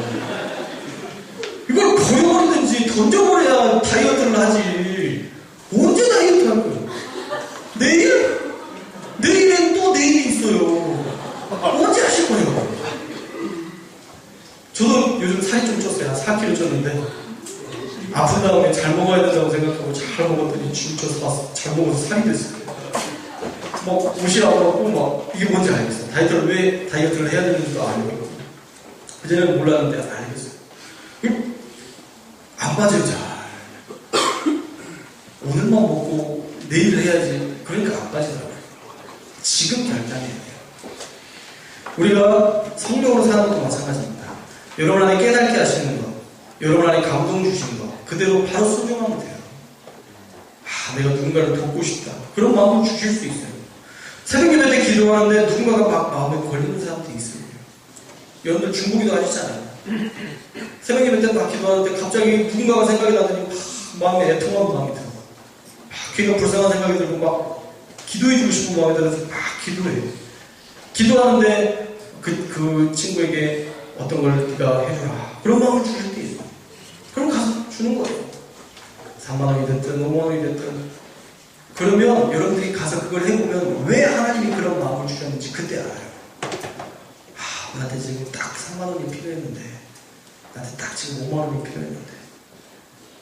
이걸 버려버리든지 던져버려야 다이어트를 하지. 언제 다이어트 할 거예요? 내일엔 또 내일이 있어요. 언제 하실 거예요? 저도 요즘 살이 좀 쪘어요. 한 4kg 쪘는데 아픈 다음에 잘 먹어야 된다고 생각하고 잘 먹었더니 진짜 잘 먹어서 살이 됐어요. 옷이라고 하고 이게 뭔지 알겠어요. 왜 다이어트를 해야 되는지도 알고. 그전에는 몰랐는데 알겠어요. 안 빠져요, 잘. 오늘만 먹고 내일 해야지. 그러니까 안 빠지더라고요. 지금 결단해야 돼요. 우리가 성령으로 사는 것도 마찬가지입니다. 여러분 안에 깨닫게 하시는 것, 여러분 안에 감동 주시는 것, 그대로 바로 순종하면 돼요. 내가 누군가를 돕고 싶다. 그런 마음을 주실 수 있어요. 새벽 예배 때 기도하는데 누군가가 막 마음에 걸리는 사람도 있어요. 여러분들 중보기도 하시잖아요. 새벽 예배 때 막 기도하는데 갑자기 누군가가 생각이 나더니 마음에 애통한 마음이 들어요. 걔가 불쌍한 생각이 들고 막 기도해주고 싶은 마음이 들어서 막 기도해요. 기도하는데 그 친구에게 어떤 걸 네가 해주라. 그런 마음을 주실 때 있어요. 그럼 가서 주는 거예요. 3만 원이 됐든 5만 원이 됐든. 그러면 여러분들이 가서 그걸 해보면 왜 하나님이 그런 마음을 주셨는지 그때 알아요. 나한테 지금 딱 3만 원이 필요했는데, 나한테 딱 지금 5만 원이 필요했는데,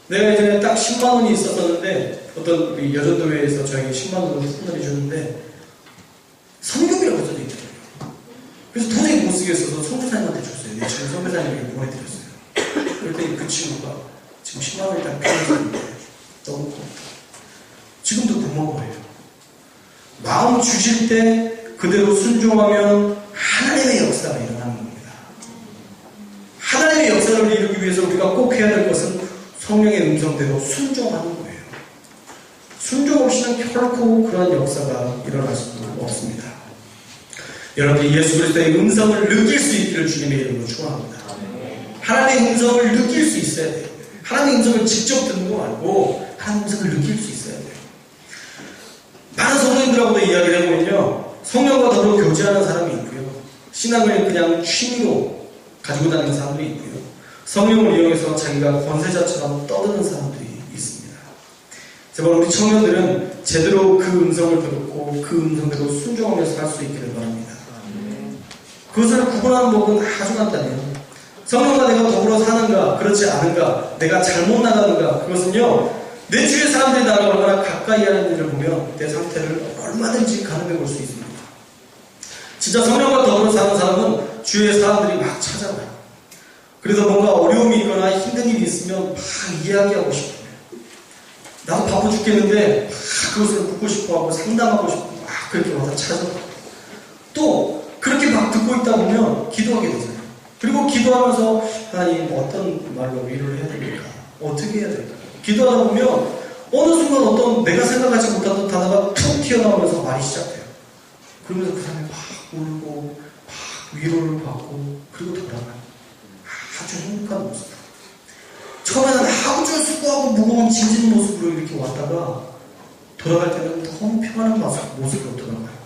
내가 예전에 딱 10만 원이 있었었는데 어떤 우리 여전도회에서 저에게 10만 원을 후원을 주는데 선교비라고 써져 있더라고요. 그래서 도저히 못 쓰겠어서 선교사님한테 줬어요. 내 친구 선교사님에게 보내드렸어요. 그랬더니 그 친구가 지금 10만 원이 딱 필요했는데 너무 고맙다. 지금도 고마워해요. 마음 주실 때 그대로 순종하면 하나님의 역사가 일어나는 겁니다. 하나님의 역사를 이루기 위해서 우리가 꼭 해야 될 것은 성령의 음성대로 순종하는 거예요. 순종 없이는 결코 그런 역사가 일어날 수도 없습니다. 여러분들 예수 그리스도의 음성을 느낄 수 있기를 주님의 이름으로 축원합니다. 하나님의 음성을 느낄 수 있어야 돼요. 하나님의 음성을 직접 듣는 거 말고 하나님의 음성을 느낄 수 있어야 돼요. 많은 성도님들하고도 이야기를 해보면요, 성령과 더불어 교제하는 사람이 있고요, 신앙을 그냥 취미로 가지고 다니는 사람들이 있고요, 성령을 이용해서 자기가 권세자처럼 떠드는 사람들이 있습니다. 제발 우리 청년들은 제대로 그 음성을 듣고 그 음성대로 순종하며 살 수 있기를 바랍니다. 그것을 구분하는 법은 아주 간단해요. 성령과 내가 더불어 사는가, 그렇지 않은가, 내가 잘못 나가는가, 그것은요, 내 주위의 사람들이 나를 얼마나 가까이 하는 일을 보면 내 상태를 얼마든지 가늠해 볼 수 있습니다. 진짜 성령과 더불어 사는 사람은 주위의 사람들이 막 찾아와요. 그래서 뭔가 어려움이 있거나 힘든 일이 있으면 막 이야기하고 싶어요. 나도 바빠 죽겠는데 막 그것을 묻고 싶어하고 상담하고 싶고 막 그렇게 와서 찾아와요. 또 그렇게 막 듣고 있다 보면 기도하게 되잖아요. 그리고 기도하면서 하나님 어떤 말로 위로를 해야 됩니까? 어떻게 해야 될까요? 기도하다 보면 어느 순간 어떤 내가 생각하지 못하던 단어가 툭 튀어나오면서 말이 시작돼요. 그러면서 그 사람이 막 울고 막 위로를 받고 그리고 돌아가요. 아주 행복한 모습. 처음에는 아주 수고하고 무거운 짐진 모습으로 이렇게 왔다가 돌아갈 때는 너무 평안한 모습으로 돌아가요.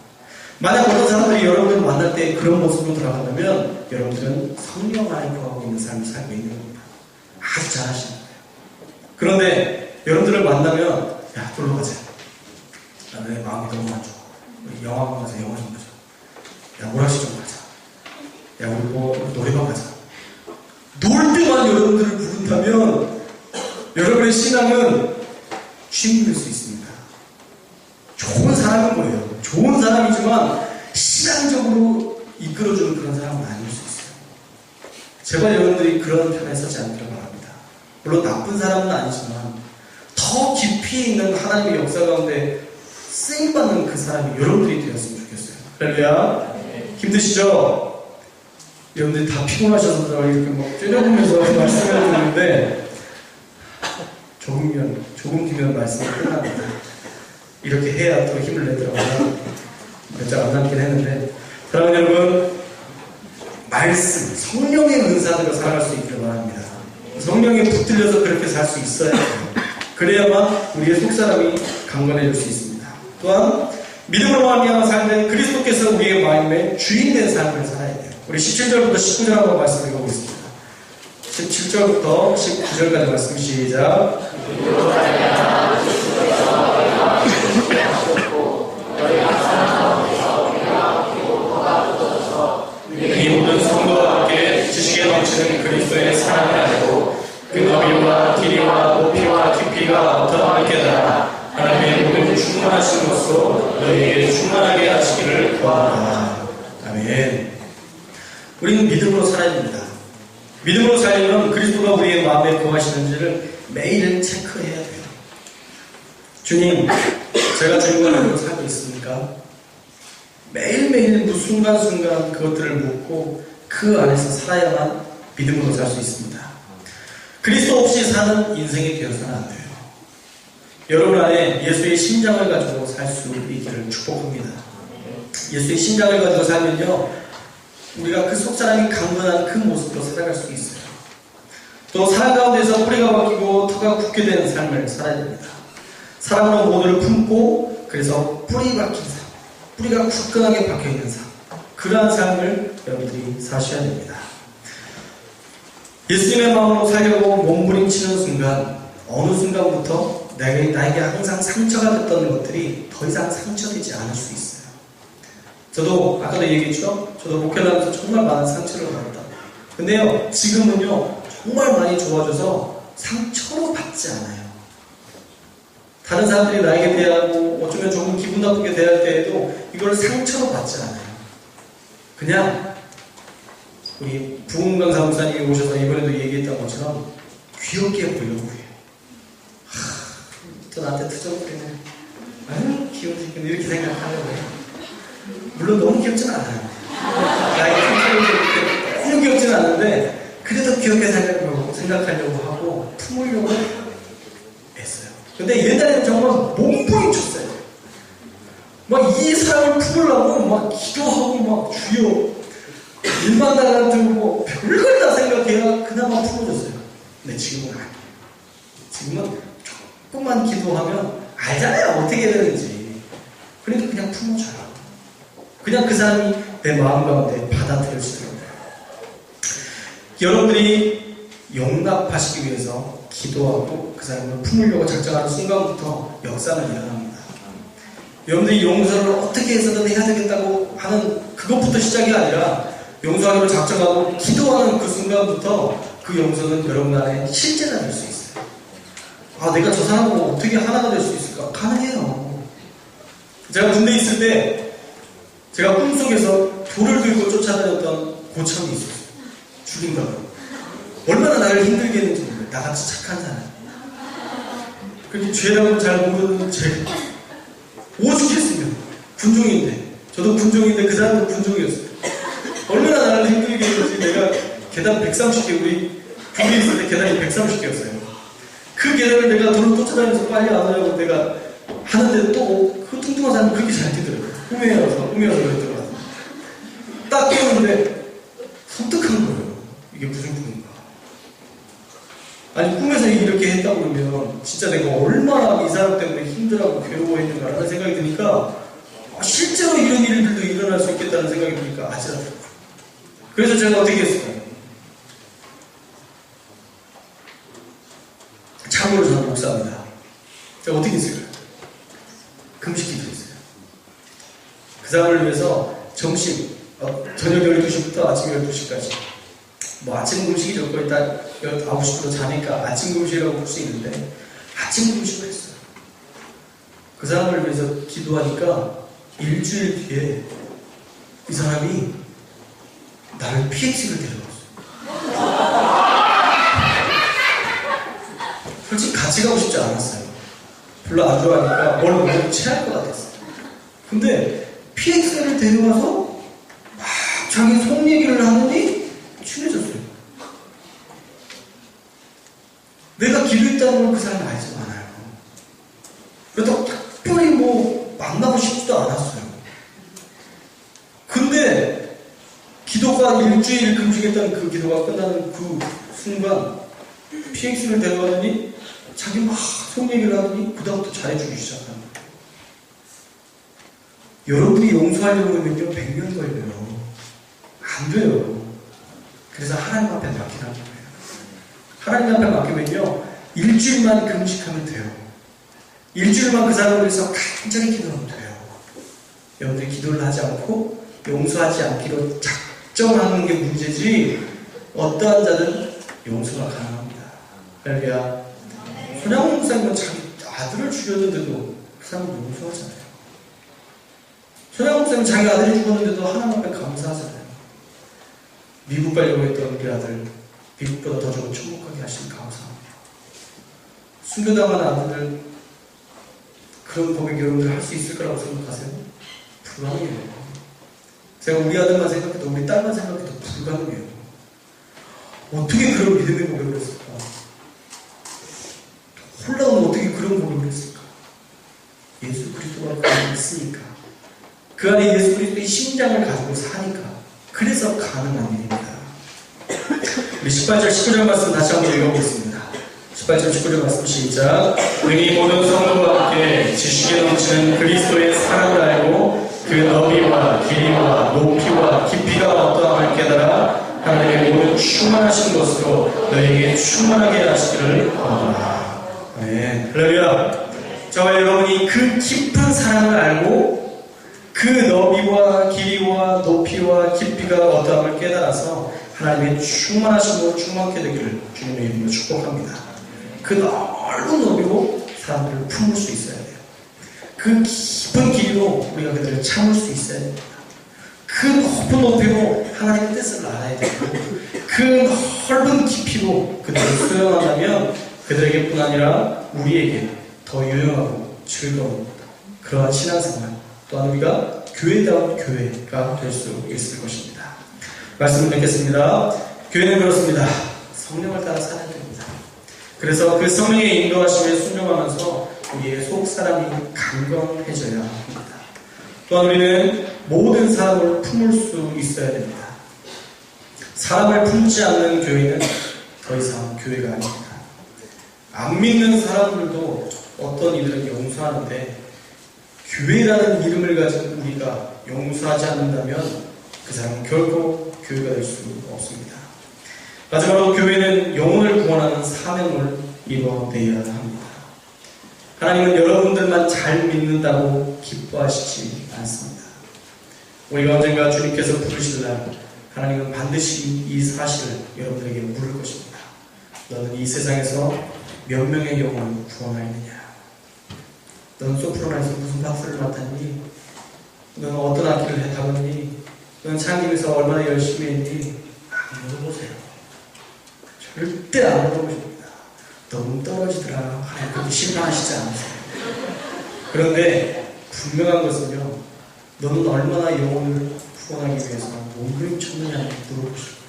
만약 어떤 사람들이 여러분을 만날 때 그런 모습으로 돌아간다면 여러분들은 성령 안에 거하고 있는 삶을 살고 있는 겁니다. 아주 잘하시는 거예요. 그런데 여러분들을 만나면 야 놀러 가자. 야, 내 마음이 너무 안 좋아. 우리 영화관 가자. 영화 좀 보자. 야 오락실 좀 가자. 야 우리 뭐 노래방 가자. 놀 때만 여러분들을 부른다면 여러분의 신앙은 쉼될 수 있습니다. 좋은 사람인 거예요. 좋은 사람이지만 신앙적으로 이끌어주는 그런 사람은 아닐 수 있어요. 제발 여러분들이 그런 편에 서지 않기를 바랍니다. 물론 나쁜 사람은 아니지만 더 깊이 있는 하나님의 역사 가운데 쓰임받는 그 사람이 여러분들이 되었으면 좋겠어요. 할렐루야. 힘드시죠? 여러분들이 다 피곤하셔서 이렇게 막 쪼려보면서 말씀을 해주는데 조금 뒤면 말씀이 끝납니다. 이렇게 해야 또 힘을 내더라고요. 몇 장 안 남긴 했는데 사랑하는 여러분, 말씀, 성령의 은사대로 살아갈 수 있기를 바랍니다. 성령에 붙들려서 그렇게 살 수 있어야 해요. 그래야만 우리의 속사람이 강건해질 수 있습니다. 또한 믿음으로 말미암아 살면 그리스도께서 우리의 마음의 주인된 삶을 살아야 돼요. 우리 17절부터 19절 한번 말씀 읽어보겠습니다. 17절부터 19절까지 말씀 시작. 이 모든 성도와 함께 지식에 넘치는 그리스도의 사랑을 알고 그 너비와 길이와 높이와 깊이가 어떠함을 깨달아 하나님의 모든 충만하신 것으로 너희에게 충만하게 하시기를 구하노라. 아멘. 우리는 믿음으로 살아야 됩니다. 믿음으로 살려면 그리스도가 우리의 마음에 거하시는지를 매일 체크해야 돼요. 주님, 제가 주님과 믿음으로 살고 있습니까? 매일매일 그 순간순간 그것들을 묻고 그 안에서 살아야만 믿음으로 살 수 있습니다. 그리스도 없이 사는 인생이 되어서는 안 돼요. 여러분 안에 예수의 심장을 가지고 살 수 있기를 축복합니다. 예수의 심장을 가지고 살면요, 우리가 그 속사람이 강건한 그 모습으로 살아갈 수 있어요. 또 사랑 가운데서 뿌리가 박히고 터가 굳게 되는 삶을 살아야 됩니다. 사랑으로 모두를 품고 그래서 뿌리 박힌 삶, 뿌리가 굳건하게 박혀있는 삶, 그러한 삶을 여러분들이 사셔야 됩니다. 예수님의 마음으로 살려고 몸부림치는 순간, 어느 순간부터 나에게 항상 상처가 됐던 것들이 더 이상 상처되지 않을 수 있어요. 저도 아까도 얘기했죠? 저도 목회하면서 정말 많은 상처를 받았다. 근데요, 지금은요, 정말 많이 좋아져서 상처로 받지 않아요. 다른 사람들이 나에게 대하고 어쩌면 조금 기분 나쁘게 대할 때에도 이걸 상처로 받지 않아요. 그냥 우리 부흥강 사무사님이 오셔서 이번에도 얘기했던 것처럼 귀엽게 보려고 해요. 또 나한테 투정부리네. 아유, 귀여운 새끼는 이렇게 생각하려고 해요. 물론 너무 귀엽진 않아요. 나에게 상처를 너무 귀엽진 않은데 그래도 귀엽게 생각하려고 하고 품으려고 했어요. 근데 옛날에는 정말 몸부림쳤어요. 막 이 사람을 품으려고 막 기도하고 막 주여 일만 달라들고 뭐 별걸 다 생각해야 그나마 품어줬어요. 근데 지금은 아니에요. 지금은 조금만 기도하면 알잖아요, 어떻게 해야 되는지. 그래도 그냥 품어줘요. 그냥 그 사람이 내 마음 가운데 받아들여지더라고요. 여러분들이 용납하시기 위해서 기도하고 그 사람을 품으려고 작정하는 순간부터 역사는 일어납니다. 여러분들이 용서를 어떻게 해서든 해야 되겠다고 하는 그것부터 시작이 아니라 용서하기로 작정하고 기도하는 그 순간부터 그 용서는 여러분 안에 실제가 될 수 있어요. 아, 내가 저 사람하고 어떻게 하나가 될 수 있을까? 가능해요. 제가 군대에 있을 때 제가 꿈속에서 돌을 들고 쫓아다녔던 고참이 있었어요. 죽인다고. 얼마나 나를 힘들게 했는지 몰라요. 나같이 착한 사람. 그렇게 죄라고 잘 모르는 죄. 오죽했으면. 군종인데. 저도 군종인데 그 사람도 군종이었어요. 얼마나 나를 힘들게 했는지 내가 계단 130개, 우리 군대에 있을 때 계단이 130개였어요. 그 계단을 내가 돌을 쫓아다니면서 빨리 안 오려고 내가 하는데 또 그 뚱뚱한 사람이 그렇게 잘 뛰더라고요. 꿈에서 그랬더라고요. 딱 깨우는데 섬뜩한 거예요. 이게 무슨 꿈인가. 아니, 꿈에서 이렇게 했다고 그러면 진짜 내가 얼마나 이 사람 때문에 힘들어하고 괴로워했는가라는 생각이 드니까 실제로 이런 일들도 일어날 수 있겠다는 생각이 드니까 아찔하더라고요. 그래서 제가 어떻게 했을까요? 참고로 저는 목사입니다. 제가 어떻게 했을까요? 금식 기도했어요. 그 사람을 위해서 점심, 저녁 12시부터 아침 12시까지. 뭐 아침 금식이 좋고 일단 9시부터 자니까 아침 금식이라고 볼 수 있는데 아침 금식을 했어요. 그 사람을 위해서 기도하니까 일주일 뒤에 이 사람이 나를 PX를 데려갔어요. 솔직히 같이 가고 싶지 않았어요. 별로 안 좋아하니까 뭘 취할 것 같았어요. 근데 PX를 데려가서 막 자기 속 얘기를 하더니 친해졌어요. 내가 기도했다는 걸 그 사람이 알지 않아요. 그래도 특별히 뭐 만나고 싶지도 않았어요. 근데 기도가 일주일 금식했다는 그 기도가 끝나는 그 순간 PX를 데려가더니 자기 막 속 얘기를 하더니 그다음부터 잘해주기 시작하는 거예요. 여러분이 용서하려고 하면요 100년 걸려요. 안 돼요. 그래서 하나님 앞에 맡기라는 거예요. 하나님 앞에 맡기면요 일주일만 금식하면 돼요. 일주일만 그 사람을 위해서 간절히 기도하면 돼요. 여러분들이 기도를 하지 않고 용서하지 않기로 작정하는 게 문제지 어떠한 자든 용서가 가능합니다. 할렐루야. 손양훈 목사님은 자기 아들을 죽였는데도 그 사람을 용서하잖아요. 손양훈 목사님은 자기 아들이 죽었는데도 하나님 앞에 감사하잖아요. 미국 가려고 했던 우리 아들 미국보다 더 좋은 천국 가게 하시니 감사합니다. 순교당한 아들들 그런 고백 여러분들 할 수 있을 거라고 생각하세요? 불가능해요. 제가 우리 아들만 생각해도 우리 딸만 생각해도 불가능해요. 어떻게 그런 믿음의 고백을 했을까? 홀라는 어떻게 그런 고백을 했을까? 예수 그리스도가 그 안에 있으니까 그 안에 예수 그리스도의 심장을 가지고 사니까 그래서 가능한 일입니다. 우리 18절 19절 말씀 다시 한번 읽어보겠습니다. 18절 19절 말씀 시작. 능히 모든 성도와 함께 지식에 넘치는 그리스도의 사랑을 알고 그 너비와 길이와 높이와 깊이가 어떠함을 깨달아 하나님의 모든 충만하신 것으로 너에게 충만하게 하시기를 바라라. 네, 할렐루야. 저와 여러분이 그 깊은 사랑을 알고 그 너비와 길이와 높이와 깊이가 어떠함을 깨달아서 하나님의 충만하심으로 충만케 되기를 주님의 이름으로 축복합니다. 그 넓은 너비로 사람들을 품을 수 있어야 돼요. 그 깊은 길이로 우리가 그들을 참을 수 있어야 됩니다. 그 높은 높이로 하나님의 뜻을 알아야 되고 그 넓은 깊이로 그들을 수용한다면 그들에게뿐 아니라 우리에게 더 유용하고 즐거운 그러한 신앙생활 또한 우리가 교회다운 교회가 될 수 있을 것입니다. 말씀을 맺겠습니다. 교회는 그렇습니다. 성령을 따라 살아야 됩니다. 그래서 그 성령의 인도하심에 순종하면서 우리의 속사람이 강건해져야 합니다. 또한 우리는 모든 사람을 품을 수 있어야 됩니다. 사람을 품지 않는 교회는 더 이상 교회가 아닙니다. 안 믿는 사람들도 어떤 이들은 용서하는데 교회라는 이름을 가진 우리가 용서하지 않는다면 그 사람은 결코 교회가 될 수 없습니다. 마지막으로 교회는 영혼을 구원하는 사명을 이뤄내야 합니다. 하나님은 여러분들만 잘 믿는다고 기뻐하시지 않습니다. 우리가 언젠가 주님께서 부르실 날 하나님은 반드시 이 사실을 여러분들에게 물을 것입니다. 너는 이 세상에서 몇 명의 영혼을 구원하였느냐? 넌 소프로나에서 무슨 박수를 맡았니? 넌 어떤 악기를 해타봤니? 넌 창립에서 얼마나 열심히 했니? 안 물어보세요. 절대 안 물어보십니다. 너무 떨어지더라. 하나님 그렇게 실망하시지 않으세요. 그런데 분명한 것은요, 너는 얼마나 영혼을 구원하기 위해서 몸부림쳤느냐를 물어보실 거예요.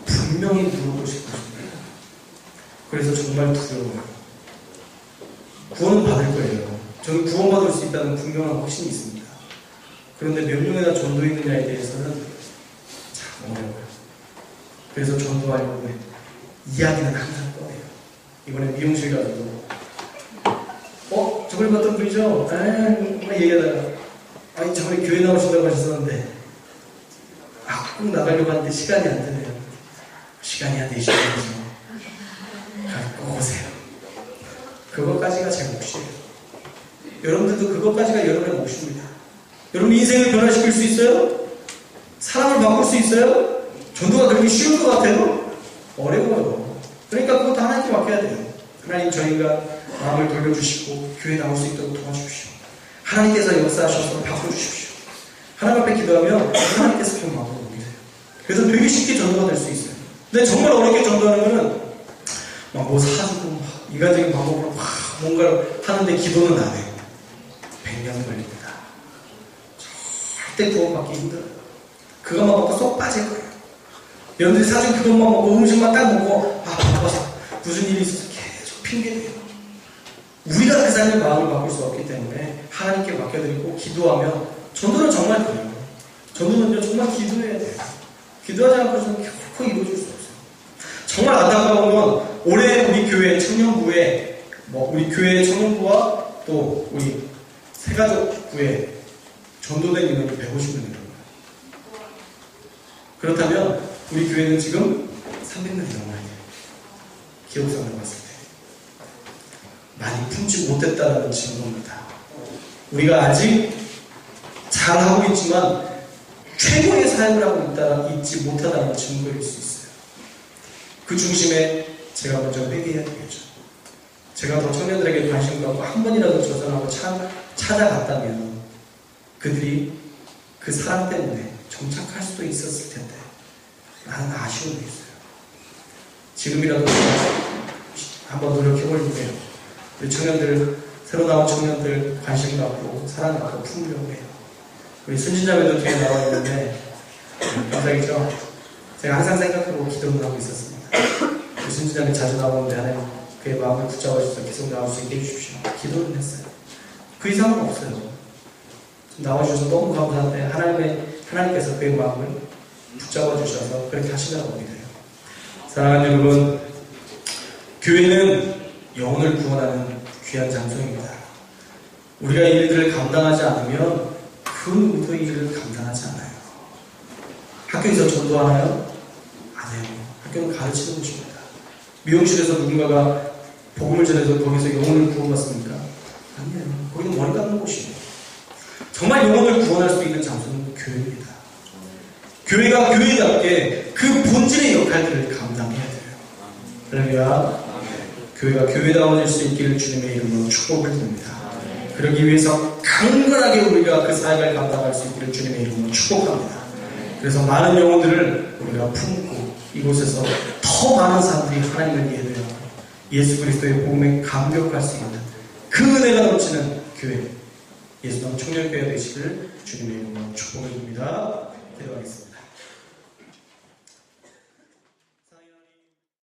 분명히 물어보실 것입니다. 그래서 정말 두려워요. 구원은 받을 거예요. 저는 구원받을 수 있다는 분명한 확신이 있습니다. 그런데 몇 명이나 전도했느냐에 대해서는 참 어려워요. 그래서 전도하려고 이야기는 항상 꺼내요. 이번에 미용실 가서도 저번에 봤던 분이죠? 막 얘기하다가 아니 저번에 교회 나오신다고 하셨었는데 꼭 나가려고 하는데 시간이 안 되네요. 시간이 한 4시간이죠. 꼭 오세요. 그것까지가 제 몫이에요. 여러분들도 그것까지가 여러분의 몫입니다. 여러분 인생을 변화시킬 수 있어요? 사람을 바꿀 수 있어요? 전도가 그렇게 쉬운 것 같아요? 어려워요. 그러니까 그것도 하나님께 맡겨야 돼요. 하나님 저희가 마음을 돌려주시고 교회 나올 수 있도록 도와주십시오. 하나님께서 역사하셔서 바꿔주십시오. 하나님 앞에 기도하면 하나님께서 그 마음을 옮기세요. 그래서 되게 쉽게 전도가 될 수 있어요. 근데 정말 어렵게 전도하는 거는 막 뭐 사주고 인간적인 방법으로 막 뭔가를 하는데 기도는 안 해요. 100년 걸립니다. 절대 구원받기 힘들어요. 그것만 먹고 쏙 빠질 거예요. 여러분들이 사준 그것만 먹고 음식만 딱 먹고 바빠서 무슨 일이 있어서 계속 핑계대요. 우리가 그 사람의 마음을 바꿀 수 없기 때문에 하나님께 맡겨드리고 기도하면 전도는 정말 그래요. 전도는요 정말 기도해야 돼요. 기도하지 않고서는 결코 이루어질 수 없어요. 정말 안타까운 건 올해 우리 교회 청년부에 우리 교회 청년부와 또 우리 세가족부에 전도된 인원이 150명이라고요. 그렇다면 우리 교회는 지금 300명이 넘어야 돼요. 기록상으로 봤을 때. 많이 품지 못했다는 증거입니다. 우리가 아직 잘하고 있지만 최고의 삶을 하고 있지 못하다는 증거일 수 있어요. 그 중심에 제가 먼저 회개해야 되겠죠. 제가 더 청년들에게 관심 갖고 한 번이라도 조선하고 찾아갔다면 그들이 그 사람 때문에 정착할 수도 있었을 텐데 나는 아쉬움이 있어요. 지금이라도 한번 노력해보려고 해요. 우리 청년들, 새로 나온 청년들 관심 갖고 사랑 갖고 품으려고 해요. 우리 순진자매도 뒤에 나와 있는데 감사하죠. 제가 항상 생각하고 기도를 하고 있었습니다. 우리 순진자매 자주 나오는데 하나님 그의 마음을 붙잡아 주셔서 계속 나올 수 있게 해주십시오. 기도는 했어요. 그 이상은 없어요. 나와주셔서 너무 감사한데 하나님께서 그의 마음을 붙잡아 주셔서 그렇게 하시다고 믿어요. 사랑하는 여러분, 교회는 영혼을 구원하는 귀한 장소입니다. 우리가 이 일들을 감당하지 않으면 그 누구도 이 일을 감당하지 않아요. 학교에서 전도하나요? 안 해요. 학교는 가르치는 곳입니다. 미용실에서 누군가가 복음을 전해서 거기서 영혼을 구원받습니까? 아니에요. 거기는 머리 깎는 곳이에요. 정말 영혼을 구원할 수 있는 장소는 교회입니다. 교회가 교회답게 그 본질의 역할들을 감당해야 돼요. 할렐루야. 교회가 교회다워질 수 있기를 주님의 이름으로 축복을 드립니다. 그러기 위해서 강건하게 우리가 그 사역을 감당할 수 있기를 주님의 이름으로 축복합니다. 그래서 많은 영혼들을 우리가 품고 이곳에서 더 많은 사람들이 하나님을 예배하고 예수 그리스도의 복음에 감격할 수 있는 그 은혜가 넘치는 교회, 예수님 청년교회 되시기를 주님의 이름으로 축복을 드립니다. 기도하겠습니다.